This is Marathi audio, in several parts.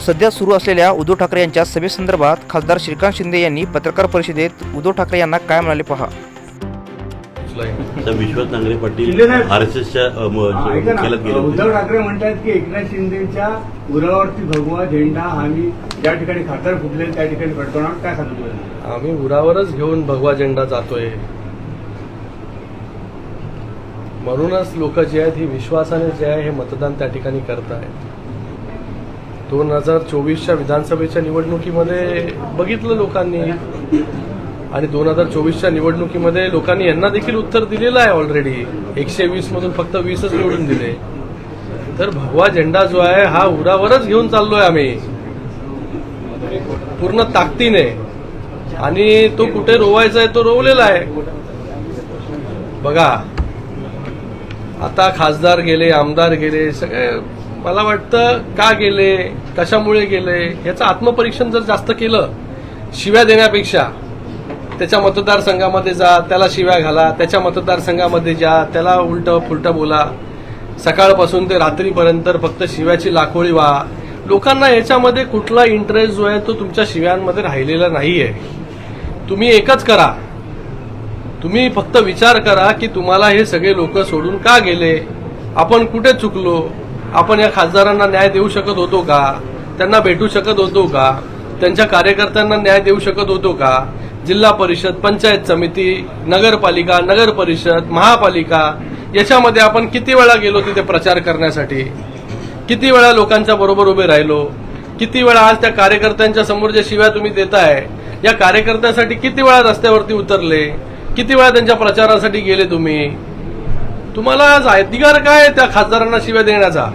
सध्या सुरू असलेल्या उद्धव ठाकरे यांच्या सभेसंदर्भात खासदार श्रीकांत शिंदे यांनी पत्रकार परिषदेत उद्धव ठाकरे यांना काय म्हणाले पहा. विश्वास नांगरे पाटील RSSच्या केल्यात गेले. उद्धव ठाकरे म्हणतात की एकनाथ शिंदेच्या उरावरती भगवा झेंडा आम्ही ज्या ठिकाणी खासदार फुटले त्या ठिकाणी फडकवणार. काय सांगतो? आम्ही उरावरच घेऊन भगवा झेंडा जातोय. म्हणूनच लोक जे आहेत ही विश्वासाने जे आहे हे मतदान त्या ठिकाणी करत आहेत. 2024च्या विधानसभेच्या निवडणुकीमध्ये बघितलं लोकांनी आणि 2024च्या निवडणुकीमध्ये लोकांनी यांना देखील उत्तर दिलेलं आहे. ऑलरेडी 120 मधून फक्त 20च निवडून दिले. तर भगवा झेंडा जो आहे हा उरावरच घेऊन चाललोय आम्ही पूर्ण ताकदीने, आणि तो कुठे रोवायचा आहे तो रोवलेला आहे. बघा आता खासदार गेले, आमदार गेले, सगळे मला वाटतं का गेले, कशामुळे गेले याचं आत्मपरीक्षण जर जास्त केलं, शिव्या देण्यापेक्षा त्याच्या मतदारसंघामध्ये जा, त्याला शिव्या घाला, त्याच्या मतदारसंघामध्ये जा, त्याला उलटं फुलटं बोला, सकाळपासून ते रात्रीपर्यंत फक्त शिव्याची लाखोळी व्हा. लोकांना याच्यामध्ये कुठला इंटरेस्ट जो आहे तो तुमच्या शिव्यांमध्ये राहिलेला नाहीये. तुम्ही एकच करा, तुम्ही फक्त विचार करा की तुम्हाला हे सगळे लोक सोडून का गेले, आपण कुठे चुकलो, आपण या खासदारांना न्याय देऊ शकत होतो का, त्यांना भेटू शकत होतो का, त्यांच्या कार्यकर्त्यांना न्याय देऊ शकत होतो का. जिल्हा परिषद, पंचायत समिती, नगरपालिका, नगर परिषद, महापालिका याच्यामध्ये आपण किती वेळा गेलो तिथे प्रचार करण्यासाठी, किती वेळा लोकांच्या बरोबर उभे राहिलो, किती वेळा आज त्या कार्यकर्त्यांच्या समोर ज्या शिव्या तुम्ही देताय या कार्यकर्त्यांसाठी किती वेळा रस्त्यावरती उतरले, किती वेळा त्यांच्या प्रचारासाठी गेले तुम्ही. तुम्हाला आज अधिकार काय त्या खासदारांना शिव्या देण्याचा.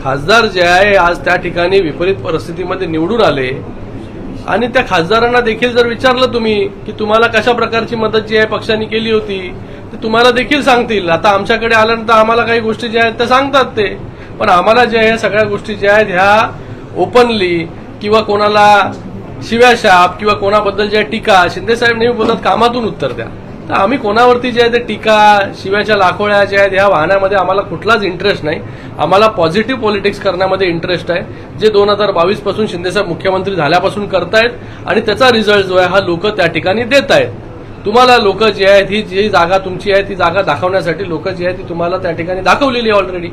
खासदार जे आहे आज त्या ठिकाणी विपरीत परिस्थितीमध्ये निवडून आले आणि त्या खासदारांना देखील जर विचारलं तुम्ही की तुम्हाला कशा प्रकारची मदत जी आहे पक्षाने केली होती ते तुम्हाला देखील सांगतील. आता आमच्याकडे आल्यानंतर आम्हाला काही गोष्टी ज्या आहेत त्या सांगतात ते, पण आम्हाला ज्या ह्या सगळ्या गोष्टी ज्या आहेत ह्या ओपनली किंवा कोणाला शिव्याशाप किंवा कोणाबद्दल ज्या टीका, शिंदे साहेब नेहमी बोलतात कामातून उत्तर द्या. तर आम्ही कोणावरती जे आहे ते टीका, शिव्याच्या लाखोळ्या ज्या आहेत ह्या वाहण्यामध्ये आम्हाला कुठलाच इंटरेस्ट नाही. आम्हाला पॉझिटिव्ह पॉलिटिक्स करण्यामध्ये इंटरेस्ट आहे, जे 2022 पासून शिंदेसाहेब मुख्यमंत्री झाल्यापासून करतायत आणि त्याचा रिझल्ट जो आहे हा लोक त्या ठिकाणी देत आहेत. तुम्हाला लोक जे आहेत ही जी जागा तुमची आहे ती जागा दाखवण्यासाठी लोक जी आहेत ती तुम्हाला त्या ठिकाणी दाखवलेली आहे ऑलरेडी.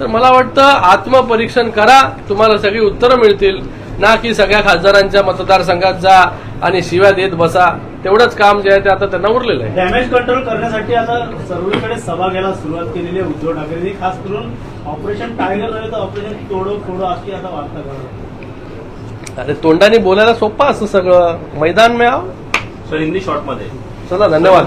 तर मला वाटतं आत्मपरीक्षण करा, तुम्हाला सगळी उत्तरं मिळतील, ना की सगळ्या खासदारांच्या मतदारसंघात जा आणि शिव्या देत बसा. तेवढंच काम जे आहे ते आता त्यांना उरलेलं आहे. डॅमेज कंट्रोल करण्यासाठी आता सर्वीकडे सभा घ्यायला सुरुवात केलेली आहे उद्धव ठाकरेंनी. खास करून ऑपरेशन टायगर नव्हे तर ऑपरेशन तोडो फोडो अशी आता वार्ता करणार. अरे तोंडाने बोलायला सोपं असतं सगळं, मैदान में आओ. सर हिंदी शॉर्टमध्ये. चला धन्यवाद.